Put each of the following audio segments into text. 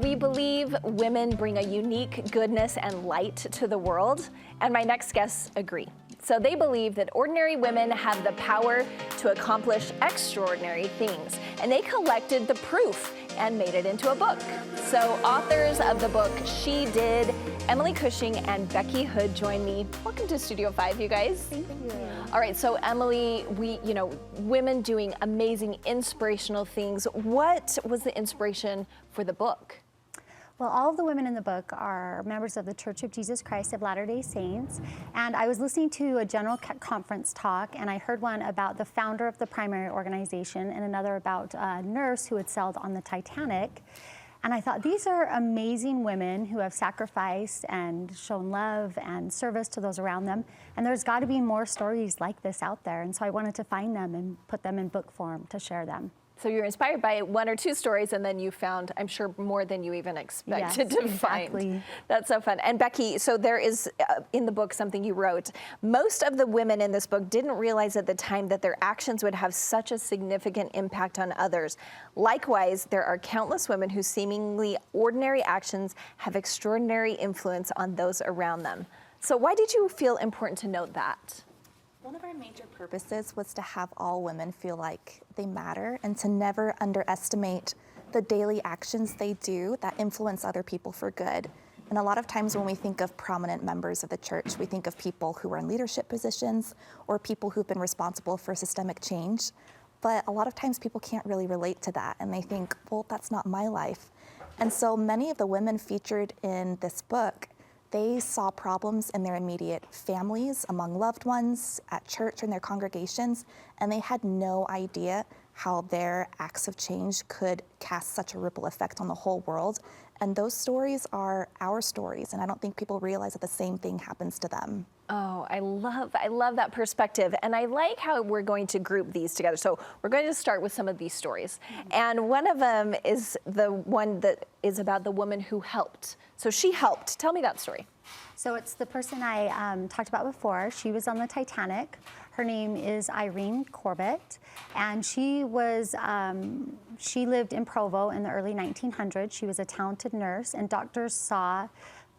We believe women bring a unique goodness and light to the world, and my next guests agree. So they believe that ordinary women have the power to accomplish extraordinary things, and they collected the proof and made it into a book. So authors of the book She Did, Emily Cushing and Bekki Hood, join me. Welcome to Studio 5, you guys. Thank you. All right, so Emily, women doing amazing, inspirational things. What was the inspiration for the book? Well, all of the women in the book are members of the Church of Jesus Christ of Latter-day Saints, and I was listening to a general conference talk, and I heard one about the founder of the primary organization and another about a nurse who had sailed on the Titanic. And I thought, these are amazing women who have sacrificed and shown love and service to those around them, and there's got to be more stories like this out there, and so I wanted to find them and put them in book form to share them. So you're inspired by one or two stories, and then you found, I'm sure, more than you even expected to find. That's so fun. And Bekki, so there is in the book something you wrote. Most of the women in this book didn't realize at the time that their actions would have such a significant impact on others. Likewise, there are countless women whose seemingly ordinary actions have extraordinary influence on those around them. So why did you feel important to note that? One of our major purposes was to have all women feel like they matter and to never underestimate the daily actions they do that influence other people for good. And a lot of times when we think of prominent members of the church, we think of people who are in leadership positions or people who've been responsible for systemic change. But a lot of times people can't really relate to that, and they think, well, that's not my life. And so many of the women featured in this book, they saw problems in their immediate families, among loved ones, at church or in their congregations, and they had no idea how their acts of change could cast such a ripple effect on the whole world. And those stories are our stories, and I don't think people realize that the same thing happens to them. Oh, I love that perspective, and I like how we're going to group these together. So we're going to start with some of these stories, and one of them is the one that is about the woman who helped. So she helped. Tell me that story. So it's the person I talked about before. She was on the Titanic. Her name is Irene Corbett, and she lived in Provo in the early 1900s. She was a talented nurse, and doctors saw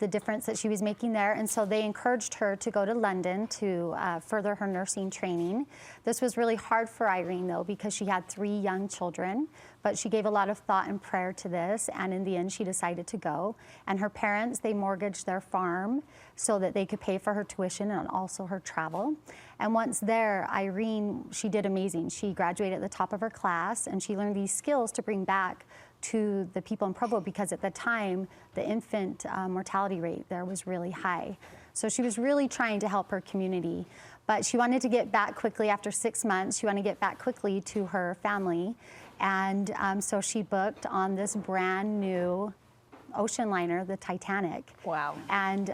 the difference that she was making there, and so they encouraged her to go to London to further her nursing training. This was really hard for Irene, though, because she had 3 young children, but she gave a lot of thought and prayer to this, and in the end she decided to go. And her parents, they mortgaged their farm so that they could pay for her tuition and also her travel. And once there, Irene, she did amazing. She graduated at the top of her class, and she learned these skills to bring back to the people in Provo, because at the time, the infant mortality rate there was really high. So she was really trying to help her community. But she wanted to get back quickly after 6 months. She wanted to get back quickly to her family. And so she booked on this brand new ocean liner, the Titanic. Wow. And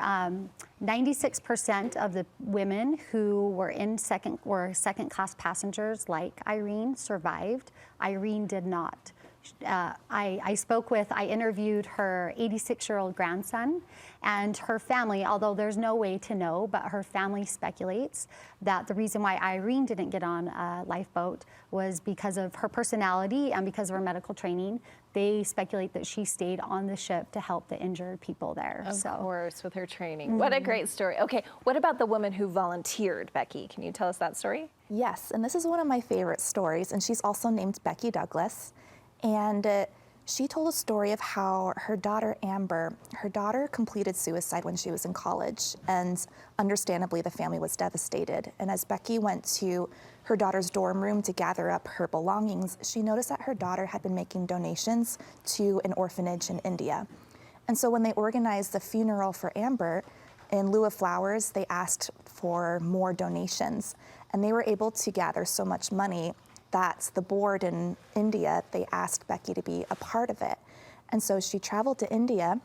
96% of the women who were second-class passengers like Irene survived. Irene did not. I interviewed her 86-year-old grandson and her family, although there's no way to know, but her family speculates that the reason why Irene didn't get on a lifeboat was because of her personality and because of her medical training. They speculate that she stayed on the ship to help the injured people there. Of course, with her training. What a great story. Okay, what about the woman who volunteered, Bekki? Can you tell us that story? Yes, and this is one of my favorite stories, and she's also named Becky Douglas. And she told a story of how her daughter, Amber, her daughter completed suicide when she was in college, and understandably the family was devastated. And as Becky went to her daughter's dorm room to gather up her belongings, she noticed that her daughter had been making donations to an orphanage in India. And so when they organized the funeral for Amber, in lieu of flowers, they asked for more donations. And they were able to gather so much money that the board in India, they asked Becky to be a part of it. And so she traveled to India,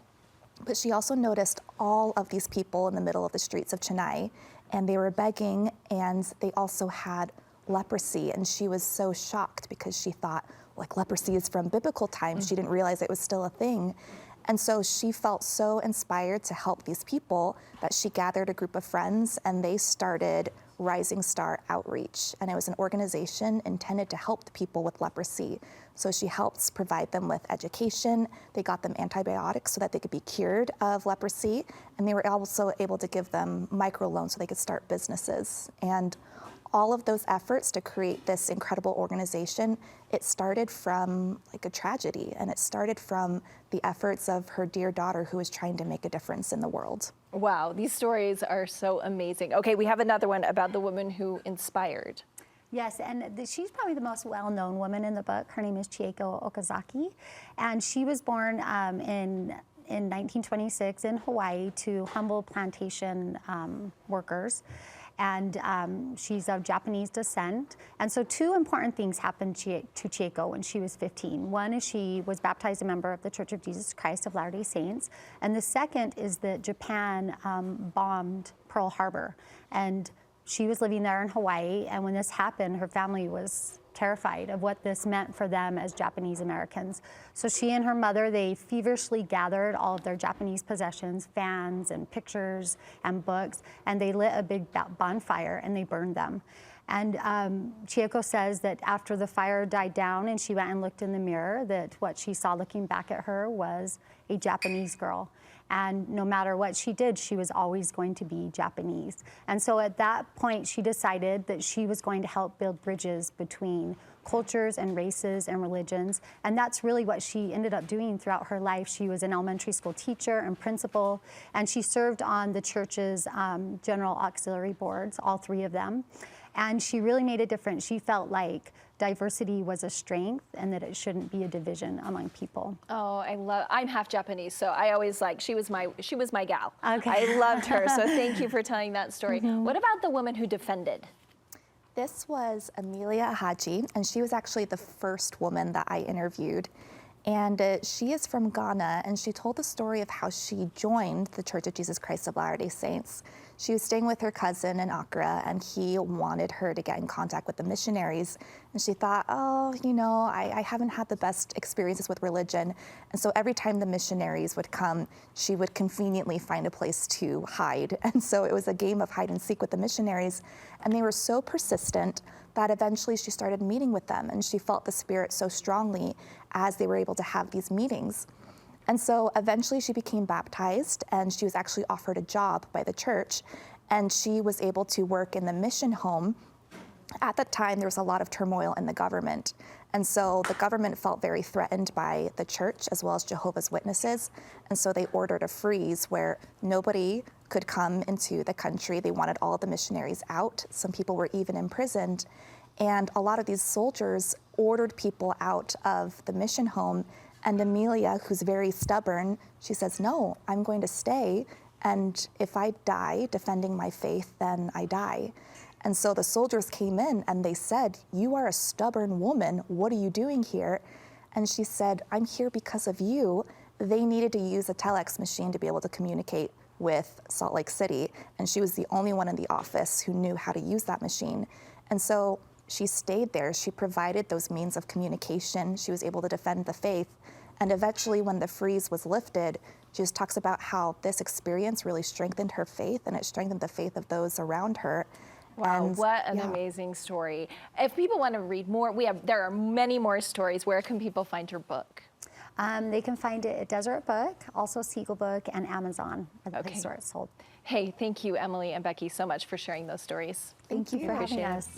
but she also noticed all of these people in the middle of the streets of Chennai, and they were begging, and they also had leprosy. And she was so shocked because she thought, like, leprosy is from biblical times. She didn't realize it was still a thing. And so she felt so inspired to help these people that she gathered a group of friends and they started Rising Star Outreach. And it was an organization intended to help the people with leprosy. So she helps provide them with education. They got them antibiotics so that they could be cured of leprosy. And they were also able to give them microloans so they could start businesses. And all of those efforts to create this incredible organization, it started from like a tragedy, and it started from the efforts of her dear daughter who was trying to make a difference in the world. Wow, these stories are so amazing. Okay, we have another one about the woman who inspired. Yes, and she's probably the most well-known woman in the book. Her name is Chieko Okazaki, and she was born in 1926 in Hawaii to humble plantation workers. And she's of Japanese descent. And so two important things happened to Chieko when she was 15. One is she was baptized a member of the Church of Jesus Christ of Latter-day Saints. And the second is that Japan bombed Pearl Harbor. And she was living there in Hawaii. And when this happened, her family was terrified of what this meant for them as Japanese Americans. So she and her mother, they feverishly gathered all of their Japanese possessions, fans and pictures and books, and they lit a big bonfire and they burned them. And Chieko says that after the fire died down and she went and looked in the mirror, that what she saw looking back at her was a Japanese girl. And no matter what she did, she was always going to be Japanese. And so at that point, she decided that she was going to help build bridges between cultures and races and religions. And that's really what she ended up doing throughout her life. She was an elementary school teacher and principal, and she served on the church's general auxiliary boards, all three of them. And she really made a difference. She felt like diversity was a strength and that it shouldn't be a division among people. Oh, I'm half Japanese, so I always she was my gal. Okay. I loved her, so thank you for telling that story. What about the woman who defended? This was Amelia Haji, and she was actually the first woman that I interviewed. And she is from Ghana, and she told the story of how she joined the Church of Jesus Christ of Latter-day Saints. She was staying with her cousin in Accra, and he wanted her to get in contact with the missionaries. And she thought, oh, you know, I haven't had the best experiences with religion. And so every time the missionaries would come, she would conveniently find a place to hide. And so it was a game of hide and seek with the missionaries. And they were so persistent that eventually she started meeting with them, and she felt the Spirit so strongly as they were able to have these meetings. And so eventually she became baptized, and she was actually offered a job by the church, and she was able to work in the mission home. At that time, there was a lot of turmoil in the government, and so the government felt very threatened by the church as well as Jehovah's Witnesses, and so they ordered a freeze where nobody could come into the country. They wanted all the missionaries out. Some people were even imprisoned, and a lot of these soldiers ordered people out of the mission home. And Amelia, who's very stubborn, she says, no, I'm going to stay, and if I die defending my faith, then I die. And so the soldiers came in and they said, you are a stubborn woman, what are you doing here? And she said, I'm here because of you. They needed to use a telex machine to be able to communicate with Salt Lake City, and she was the only one in the office who knew how to use that machine. And so she stayed there. She provided those means of communication. She was able to defend the faith. And eventually, when the freeze was lifted, she just talks about how this experience really strengthened her faith, and it strengthened the faith of those around her. Wow, what an amazing story. If people want to read more, there are many more stories. Where can people find your book? They can find it at Deseret Book, also Seagull Book, and Amazon are the places where it's sold. Hey, thank you, Emily and Becky, so much for sharing those stories. Thank you for having us.